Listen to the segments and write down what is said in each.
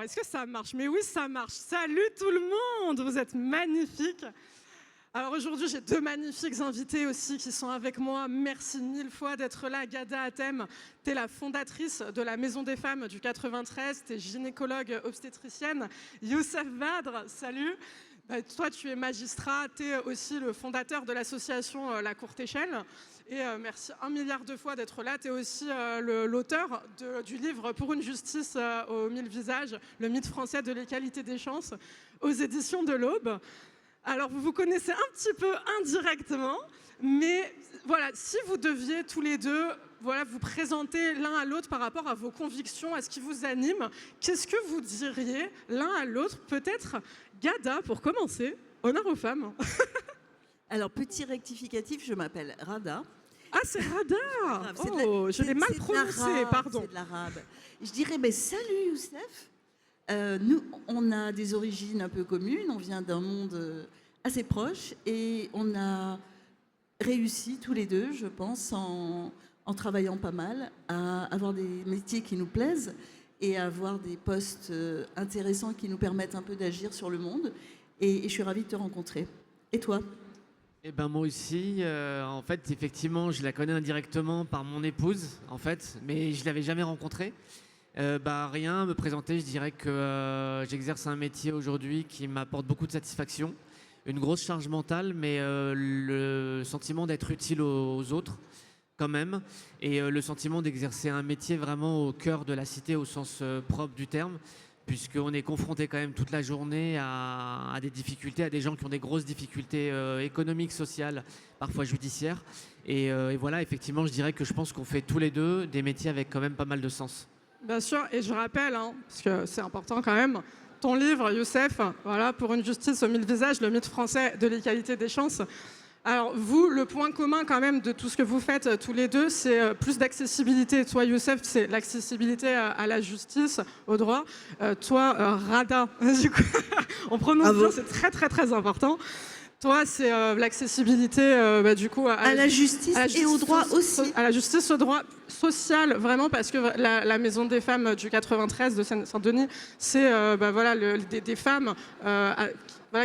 Alors, est-ce que ça marche? Mais oui, ça marche. Salut tout le monde, vous êtes magnifiques. Alors aujourd'hui, j'ai deux magnifiques invités aussi qui sont avec moi. Merci mille fois d'être là. Ghada Hatem, tu es la fondatrice de la Maison des Femmes du 93, tu es gynécologue obstétricienne. Youssef Badr, salut. Toi, tu es magistrat, tu es aussi le fondateur de l'association La Courte Échelle. Et merci 1 milliard de fois d'être là. Tu es aussi l'auteur du livre Pour une justice aux 1000 visages, le mythe français de l'égalité des chances, aux éditions de l'Aube. Alors, vous vous connaissez un petit peu indirectement, mais voilà, si vous deviez tous les deux vous présenter l'un à l'autre par rapport à vos convictions, à ce qui vous anime, qu'est-ce que vous diriez l'un à l'autre? Peut-être Ghada, pour commencer. Honneur aux femmes. Alors, petit rectificatif, je m'appelle Rada. Ah, c'est Rada. Oh, je l'ai mal prononcé, pardon. C'est de l'arabe. Je dirais, salut Youssef. Nous, on a des origines un peu communes, on vient d'un monde assez proche et on a réussi tous les deux, je pense, en travaillant pas mal, à avoir des métiers qui nous plaisent et à avoir des postes intéressants qui nous permettent un peu d'agir sur le monde. Et je suis ravie de te rencontrer. Et toi? Eh ben moi aussi, en fait, effectivement, je la connais indirectement par mon épouse, en fait, mais je ne l'avais jamais rencontrée. Rien, me présenter, je dirais que j'exerce un métier aujourd'hui qui m'apporte beaucoup de satisfaction, une grosse charge mentale, mais le sentiment d'être utile aux autres quand même, et le sentiment d'exercer un métier vraiment au cœur de la cité au sens propre du terme, puisqu'on est confronté quand même toute la journée à des difficultés, à des gens qui ont des grosses difficultés économiques, sociales, parfois judiciaires. Et voilà, effectivement, je dirais que je pense qu'on fait tous les deux des métiers avec quand même pas mal de sens. Bien sûr, et je rappelle, parce que c'est important quand même, ton livre, Youssef, voilà, Pour une justice aux 1000 visages, le mythe français de l'égalité des chances. Alors vous, le point commun quand même de tout ce que vous faites tous les deux, c'est plus d'accessibilité. Toi, Youssef, c'est l'accessibilité à la justice, au droit. Toi, Rada, du coup, on prononce bien, c'est très très très important. Toi, c'est l'accessibilité du coup à la justice et au droit aussi. À la justice, au droit social, vraiment, parce que la Maison des Femmes du 93 de Saint-Denis, c'est des femmes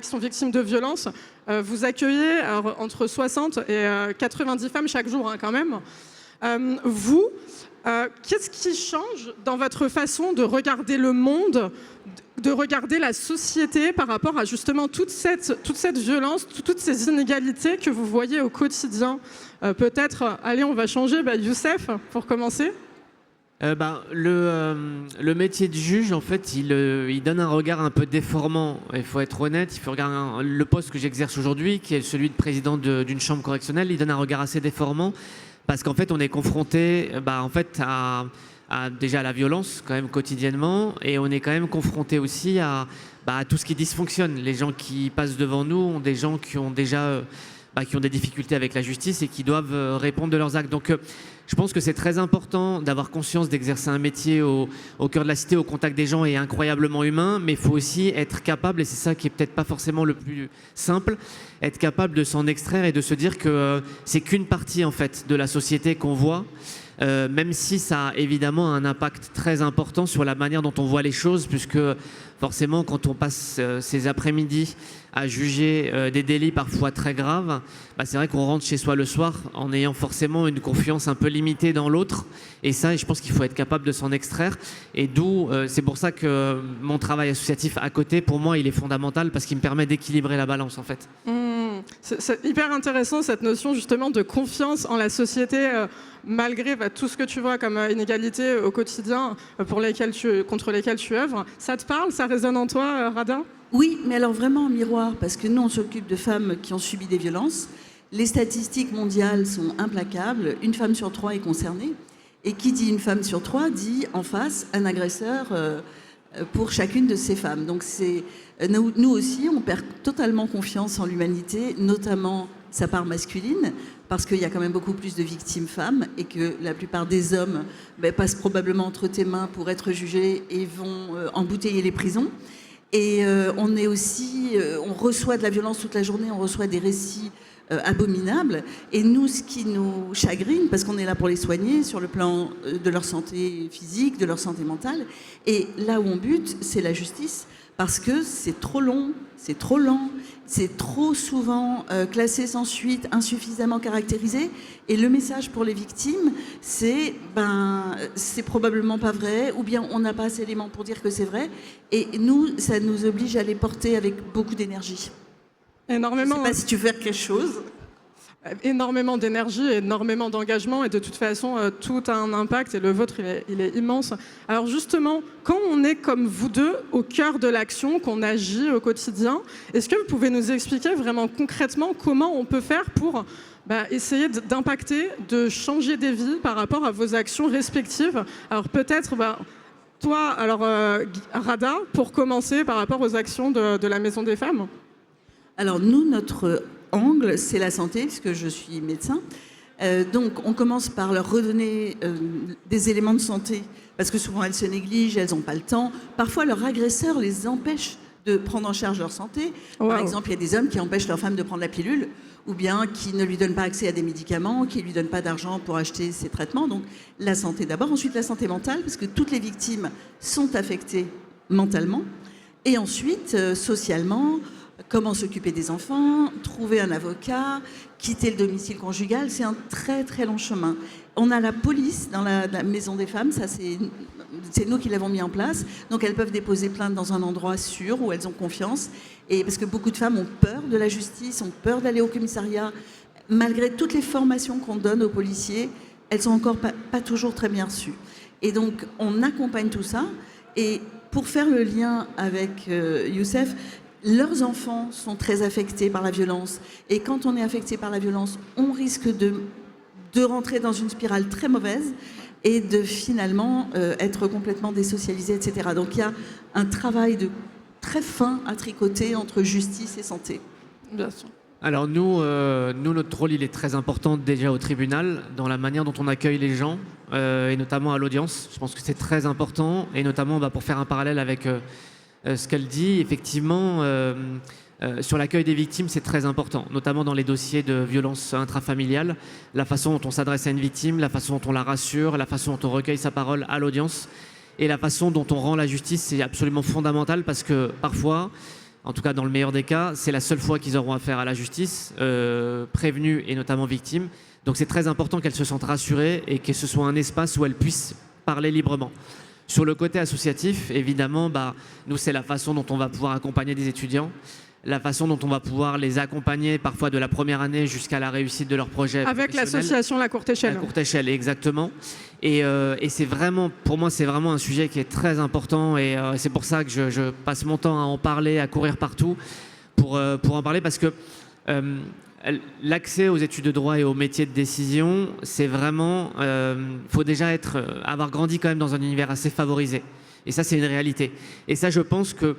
qui sont victimes de violences. Vous accueillez entre 60 et 90 femmes chaque jour, quand même. Qu'est-ce qui change dans votre façon de regarder le monde, de regarder la société par rapport à justement toute cette violence, toutes ces inégalités que vous voyez au quotidien? Peut-être, allez, on va changer. Youssef, pour commencer. Le métier de juge, en fait, il donne un regard un peu déformant. Il faut être honnête, il faut regarder le poste que j'exerce aujourd'hui, qui est celui de président d'une chambre correctionnelle, il donne un regard assez déformant. Parce qu'en fait, on est confronté à déjà à la violence quand même quotidiennement, et on est quand même confronté aussi à tout ce qui dysfonctionne. Les gens qui passent devant nous ont des gens qui ont déjà qui ont des difficultés avec la justice et qui doivent répondre de leurs actes. Donc je pense que c'est très important d'avoir conscience d'exercer un métier au cœur de la cité, au contact des gens et incroyablement humain, mais il faut aussi être capable, et c'est ça qui est peut-être pas forcément le plus simple, être capable de s'en extraire et de se dire que c'est qu'une partie en fait de la société qu'on voit. Même si ça a évidemment un impact très important sur la manière dont on voit les choses, puisque forcément quand on passe ces après-midi à juger des délits parfois très graves, c'est vrai qu'on rentre chez soi le soir en ayant forcément une confiance un peu limitée dans l'autre, et ça, je pense qu'il faut être capable de s'en extraire, et d'où c'est pour ça que mon travail associatif à côté, pour moi, il est fondamental, parce qu'il me permet d'équilibrer la balance en fait. C'est hyper intéressant cette notion justement de confiance en la société, malgré tout ce que tu vois comme inégalité au quotidien contre lesquelles tu œuvres. Ça te parle? Ça résonne en toi, Rada? Oui, mais alors vraiment en miroir, parce que nous, on s'occupe de femmes qui ont subi des violences. Les statistiques mondiales sont implacables. 1 femme sur 3 est concernée. Et qui dit 1 femme sur 3 dit en face un agresseur pour chacune de ces femmes. Donc nous aussi, on perd totalement confiance en l'humanité, notamment sa part masculine, parce qu'il y a quand même beaucoup plus de victimes femmes et que la plupart des hommes passent probablement entre tes mains pour être jugés et vont embouteiller les prisons. Et on reçoit de la violence toute la journée, on reçoit des récits abominables. Et nous, ce qui nous chagrine, parce qu'on est là pour les soigner sur le plan de leur santé physique, de leur santé mentale, et là où on bute, c'est la justice, parce que c'est trop long, c'est trop lent, c'est trop souvent classé sans suite, insuffisamment caractérisé. Et le message pour les victimes, c'est c'est probablement pas vrai, ou bien on n'a pas assez d'éléments pour dire que c'est vrai. Et nous, ça nous oblige à les porter avec beaucoup d'énergie. Énormément. Je ne sais pas si tu veux faire quelque chose. Énormément d'énergie, énormément d'engagement, et de toute façon, tout a un impact, et le vôtre, il est immense. Alors justement, quand on est comme vous deux, au cœur de l'action, qu'on agit au quotidien, est-ce que vous pouvez nous expliquer vraiment concrètement comment on peut faire pour essayer d'impacter, de changer des vies par rapport à vos actions respectives? Alors peut-être, toi, alors Rada, pour commencer, par rapport aux actions de la Maison des Femmes. Alors nous, notre angle, c'est la santé, puisque je suis médecin. Donc on commence par leur redonner des éléments de santé, parce que souvent elles se négligent, elles n'ont pas le temps. Parfois leur agresseur les empêche de prendre en charge leur santé. Wow. Par exemple, il y a des hommes qui empêchent leur femme de prendre la pilule, ou bien qui ne lui donnent pas accès à des médicaments, qui ne lui donnent pas d'argent pour acheter ses traitements. Donc la santé d'abord, ensuite la santé mentale, parce que toutes les victimes sont affectées mentalement. Et ensuite, socialement, comment s'occuper des enfants, trouver un avocat, quitter le domicile conjugal, c'est un très très long chemin. On a la police dans la Maison des Femmes, ça c'est nous qui l'avons mis en place. Donc elles peuvent déposer plainte dans un endroit sûr où elles ont confiance. Et parce que beaucoup de femmes ont peur de la justice, ont peur d'aller au commissariat. Malgré toutes les formations qu'on donne aux policiers, elles sont encore pas toujours très bien reçues. Et donc on accompagne tout ça. Et pour faire le lien avec Youssef, leurs enfants sont très affectés par la violence. Et quand on est affecté par la violence, on risque de rentrer dans une spirale très mauvaise et de finalement être complètement désocialisé, etc. Donc il y a un travail très fin à tricoter entre justice et santé. Bien sûr. Alors nous, notre rôle, il est très important déjà au tribunal, dans la manière dont on accueille les gens, et notamment à l'audience. Je pense que c'est très important, et notamment pour faire un parallèle avec ce qu'elle dit, effectivement, sur l'accueil des victimes, c'est très important, notamment dans les dossiers de violences intrafamiliales, la façon dont on s'adresse à une victime, la façon dont on la rassure, la façon dont on recueille sa parole à l'audience, et la façon dont on rend la justice, c'est absolument fondamental, parce que parfois, en tout cas dans le meilleur des cas, c'est la seule fois qu'ils auront affaire à la justice, prévenus et notamment victimes. Donc c'est très important qu'elles se sentent rassurées et que ce soit un espace où elles puissent parler librement. Sur le côté associatif, évidemment, nous, c'est la façon dont on va pouvoir accompagner des étudiants, la façon dont on va pouvoir les accompagner parfois de la première année jusqu'à la réussite de leur projet. Avec l'association La Courte Échelle. La Courte Échelle, exactement. Et c'est vraiment, pour moi, c'est vraiment un sujet qui est très important, et c'est pour ça que je passe mon temps à en parler, à courir partout pour en parler, parce que l'accès aux études de droit et aux métiers de décision, c'est vraiment, faut déjà avoir grandi quand même dans un univers assez favorisé. Et ça, c'est une réalité. Et ça, je pense que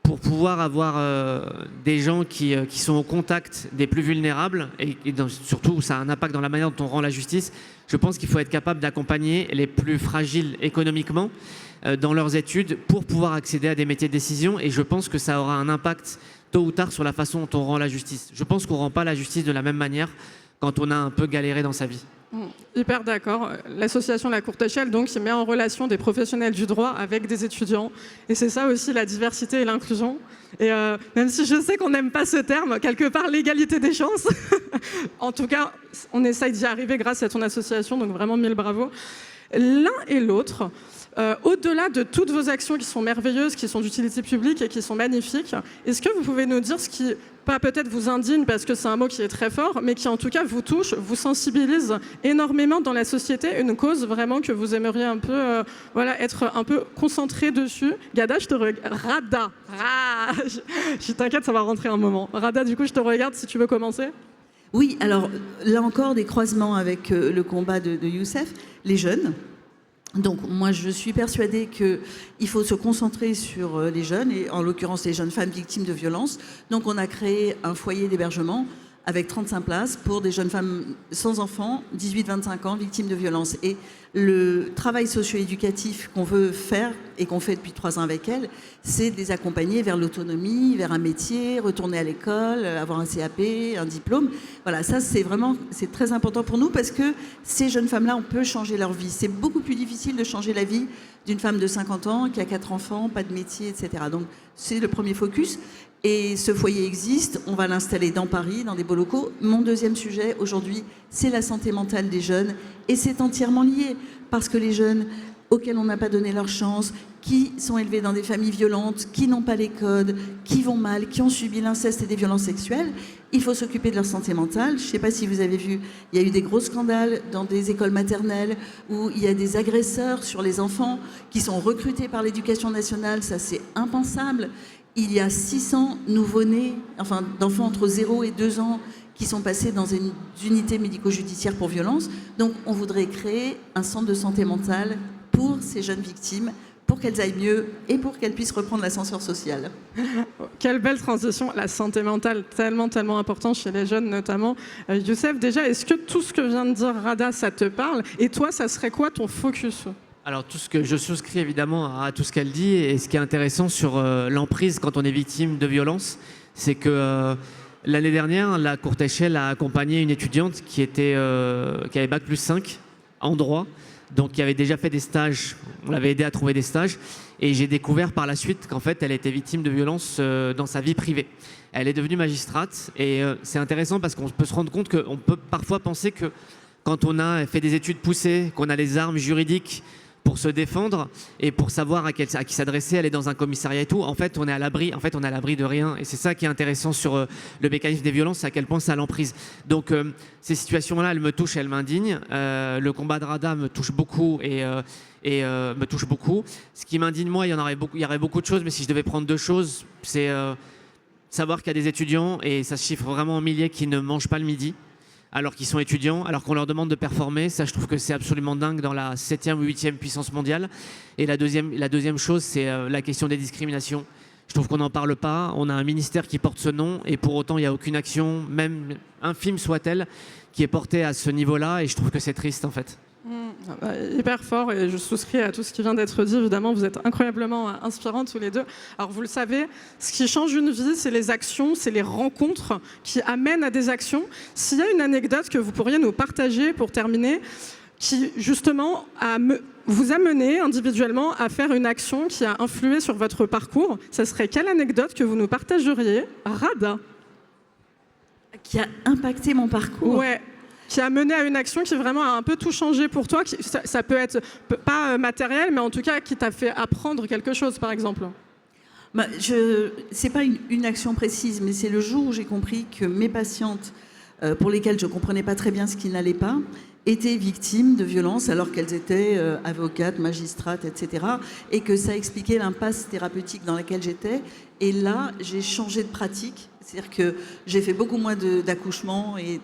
pour pouvoir avoir des gens qui sont au contact des plus vulnérables, et surtout, ça a un impact dans la manière dont on rend la justice, je pense qu'il faut être capable d'accompagner les plus fragiles économiquement dans leurs études pour pouvoir accéder à des métiers de décision. Et je pense que ça aura un impact tôt ou tard sur la façon dont on rend la justice. Je pense qu'on ne rend pas la justice de la même manière quand on a un peu galéré dans sa vie. Hyper d'accord. L'association La Courte Échelle, donc, qui met en relation des professionnels du droit avec des étudiants. Et c'est ça aussi la diversité et l'inclusion. Et même si je sais qu'on n'aime pas ce terme, quelque part l'égalité des chances, en tout cas, on essaye d'y arriver grâce à ton association, donc vraiment mille bravo. L'un et l'autre, au-delà de toutes vos actions qui sont merveilleuses, qui sont d'utilité publique et qui sont magnifiques, est-ce que vous pouvez nous dire ce qui, pas peut-être vous indigne, parce que c'est un mot qui est très fort, mais qui en tout cas vous touche, vous sensibilise énormément dans la société, une cause vraiment que vous aimeriez un peu, être un peu concentré dessus. Gada, je te regarde. Rada, je t'inquiète, ça va rentrer un moment. Rada, du coup, je te regarde si tu veux commencer. Oui, alors là encore, des croisements avec le combat de Youssef, les jeunes. Donc moi, je suis persuadée qu'il faut se concentrer sur les jeunes, et en l'occurrence les jeunes femmes victimes de violences. Donc on a créé un foyer d'hébergement avec 35 places pour des jeunes femmes sans enfants, 18-25 ans, victimes de violences. Et le travail socio-éducatif qu'on veut faire et qu'on fait depuis 3 ans avec elles, c'est de les accompagner vers l'autonomie, vers un métier, retourner à l'école, avoir un CAP, un diplôme. Voilà, ça c'est très important pour nous parce que ces jeunes femmes-là, on peut changer leur vie. C'est beaucoup plus difficile de changer la vie d'une femme de 50 ans qui a 4 enfants, pas de métier, etc. Donc c'est le premier focus. Et ce foyer existe, on va l'installer dans Paris, dans des beaux locaux. Mon deuxième sujet aujourd'hui, c'est la santé mentale des jeunes. Et c'est entièrement lié, parce que les jeunes auxquels on n'a pas donné leur chance, qui sont élevés dans des familles violentes, qui n'ont pas les codes, qui vont mal, qui ont subi l'inceste et des violences sexuelles, il faut s'occuper de leur santé mentale. Je ne sais pas si vous avez vu, il y a eu des gros scandales dans des écoles maternelles où il y a des agresseurs sur les enfants qui sont recrutés par l'éducation nationale. Ça, c'est impensable. Il y a 600 nouveau-nés, enfin d'enfants entre 0 et 2 ans, qui sont passés dans une unité médico-judiciaire pour violence. Donc on voudrait créer un centre de santé mentale pour ces jeunes victimes, pour qu'elles aillent mieux et pour qu'elles puissent reprendre l'ascenseur social. Quelle belle transition, la santé mentale, tellement important chez les jeunes notamment. Youssef, déjà, est-ce que tout ce que vient de dire Rada, ça te parle? Et toi, ça serait quoi ton focus? Alors, tout ce que je souscris évidemment à tout ce qu'elle dit, et ce qui est intéressant sur l'emprise quand on est victime de violence, c'est que l'année dernière, la courte échelle a accompagné une étudiante qui avait bac+5 en droit, donc qui avait déjà fait des stages. On l'avait aidé à trouver des stages, et j'ai découvert par la suite qu'en fait, elle était victime de violence dans sa vie privée. Elle est devenue magistrate, et c'est intéressant parce qu'on peut se rendre compte qu'on peut parfois penser que quand on a fait des études poussées, qu'on a les armes juridiques pour se défendre et pour savoir à qui s'adresser, aller dans un commissariat et tout. En fait, on est à l'abri de rien. Et c'est ça qui est intéressant sur le mécanisme des violences, c'est à quel point ça l'emprise. Donc, ces situations-là, elles me touchent, elles m'indignent. Le combat de Rada me touche beaucoup et me touche beaucoup. Ce qui m'indigne, moi, il y aurait beaucoup de choses, mais si je devais prendre 2 choses, c'est savoir qu'il y a des étudiants, et ça se chiffre vraiment en milliers, qui ne mangent pas le midi, alors qu'ils sont étudiants, alors qu'on leur demande de performer. Ça, je trouve que c'est absolument dingue dans la 7e ou 8e puissance mondiale. Et la deuxième chose, c'est la question des discriminations. Je trouve qu'on n'en parle pas. On a un ministère qui porte ce nom, et pour autant, il n'y a aucune action, même infime soit-elle, qui est portée à ce niveau-là, et je trouve que c'est triste, en fait. Hyper fort, et je souscris à tout ce qui vient d'être dit. Évidemment, vous êtes incroyablement inspirants tous les deux. Alors vous le savez, ce qui change une vie, c'est les actions, c'est les rencontres qui amènent à des actions. S'il y a une anecdote que vous pourriez nous partager pour terminer, qui justement vous a mené individuellement à faire une action qui a influé sur votre parcours, ça serait quelle anecdote que vous nous partageriez? Rada. Qui a impacté mon parcours? Ouais. Qui a mené à une action qui vraiment a un peu tout changé pour toi. Ça peut être pas matériel, mais en tout cas qui t'a fait apprendre quelque chose, par exemple. C'est pas une action précise, mais c'est le jour où j'ai compris que mes patientes, pour lesquelles je comprenais pas très bien ce qui n'allait pas, étaient victimes de violences alors qu'elles étaient avocates, magistrates, etc. Et que ça expliquait l'impasse thérapeutique dans laquelle j'étais. Et là, j'ai changé de pratique. C'est-à-dire que j'ai fait beaucoup moins d'accouchements et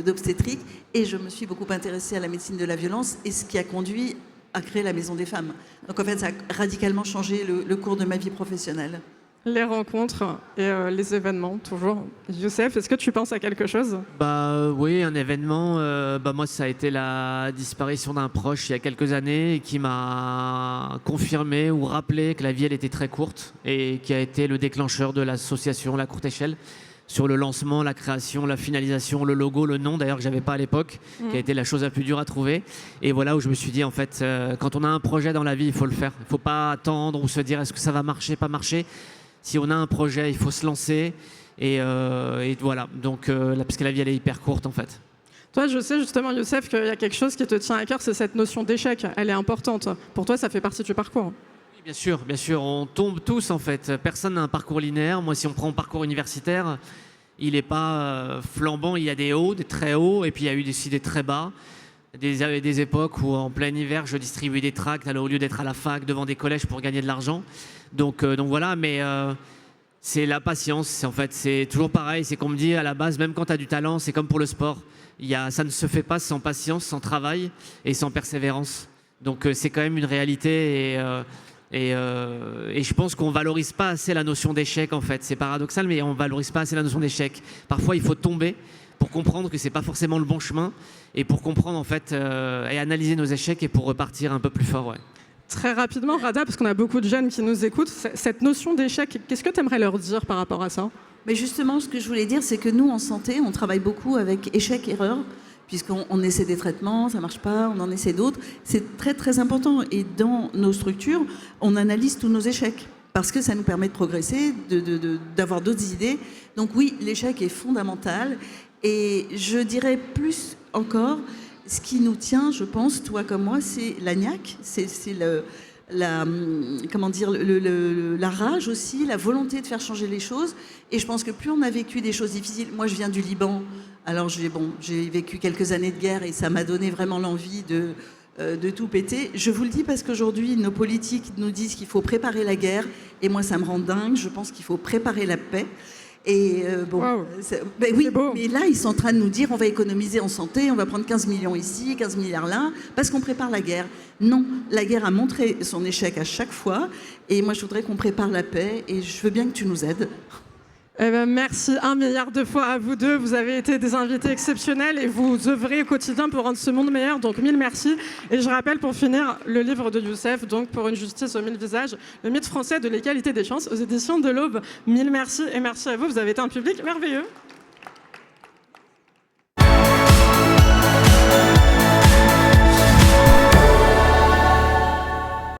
d'obstétrique, et je me suis beaucoup intéressée à la médecine de la violence, et ce qui a conduit à créer la Maison des femmes. Donc en fait, ça a radicalement changé le cours de ma vie professionnelle. Les rencontres et les événements, toujours. Youssef, est-ce que tu penses à quelque chose? Oui, un événement. Moi, ça a été la disparition d'un proche il y a quelques années, qui m'a confirmé ou rappelé que la vie, elle était très courte, et qui a été le déclencheur de l'association La Courte Échelle, sur le lancement, la création, la finalisation, le logo, le nom d'ailleurs que j'avais pas à l'époque, qui a été la chose la plus dure à trouver. Et voilà où je me suis dit, en fait, quand on a un projet dans la vie, il faut le faire. Il faut pas attendre ou se dire est-ce que ça va marcher, pas marcher. Si on a un projet, il faut se lancer. Et voilà. Donc, parce que la vie, elle est hyper courte, en fait. Toi, je sais justement, Youssef, qu'il y a quelque chose qui te tient à cœur, c'est cette notion d'échec. Elle est importante. Pour toi, ça fait partie du parcours. Oui, bien sûr. On tombe tous, en fait. Personne n'a un parcours linéaire. Moi, si on prend un parcours universitaire, il n'est pas flambant. Il y a des hauts, des très hauts, et puis il y a eu aussi des très bas. Des époques où, en plein hiver, je distribuais des tracts au lieu d'être à la fac devant des collèges pour gagner de l'argent. Donc voilà, mais c'est la patience. En fait, c'est toujours pareil. C'est qu'on me dit à la base, même quand tu as du talent, c'est comme pour le sport. Ça ne se fait pas sans patience, sans travail et sans persévérance. Donc c'est quand même une réalité. Et je pense qu'on ne valorise pas assez la notion d'échec, en fait. C'est paradoxal, mais on ne valorise pas assez la notion d'échec. Parfois, il faut tomber pour comprendre que c'est pas forcément le bon chemin et pour comprendre en fait et analyser nos échecs et pour repartir un peu plus fort. Ouais. Très rapidement, Rada, parce qu'on a beaucoup de jeunes qui nous écoutent, cette notion d'échec, qu'est-ce que tu aimerais leur dire par rapport à ça? Mais justement, ce que je voulais dire, c'est que nous, en santé, on travaille beaucoup avec échec-erreur, puisqu'on essaie des traitements, ça ne marche pas, on en essaie d'autres. C'est très, très important. Et dans nos structures, on analyse tous nos échecs, parce que ça nous permet de progresser, d'avoir d'autres idées. Donc oui, l'échec est fondamental. Et je dirais plus encore, ce qui nous tient, je pense, toi comme moi, c'est la niaque, c'est comment dire, la rage aussi, la volonté de faire changer les choses. Et je pense que plus on a vécu des choses difficiles, moi je viens du Liban, alors j'ai vécu quelques années de guerre et ça m'a donné vraiment l'envie de tout péter. Je vous le dis parce qu'aujourd'hui, nos politiques nous disent qu'il faut préparer la guerre et moi ça me rend dingue, je pense qu'il faut préparer la paix. Et Wow. Oui, Beau. mais là, ils sont en train de nous dire on va économiser en santé, on va prendre 15 millions ici, 15 milliards là, parce qu'on prépare la guerre. Non, la guerre a montré son échec à chaque fois, et moi, je voudrais qu'on prépare la paix, et je veux bien que tu nous aides. Eh ben, merci 1 milliard de fois à vous deux. Vous avez été des invités exceptionnels et vous œuvrez au quotidien pour rendre ce monde meilleur. Donc, 1000 merci. Et je rappelle pour finir le livre de Youssef, donc Pour une justice aux 1000 visages, le mythe français de l'égalité des chances aux éditions de l'Aube. 1000 merci et merci à vous. Vous avez été un public merveilleux.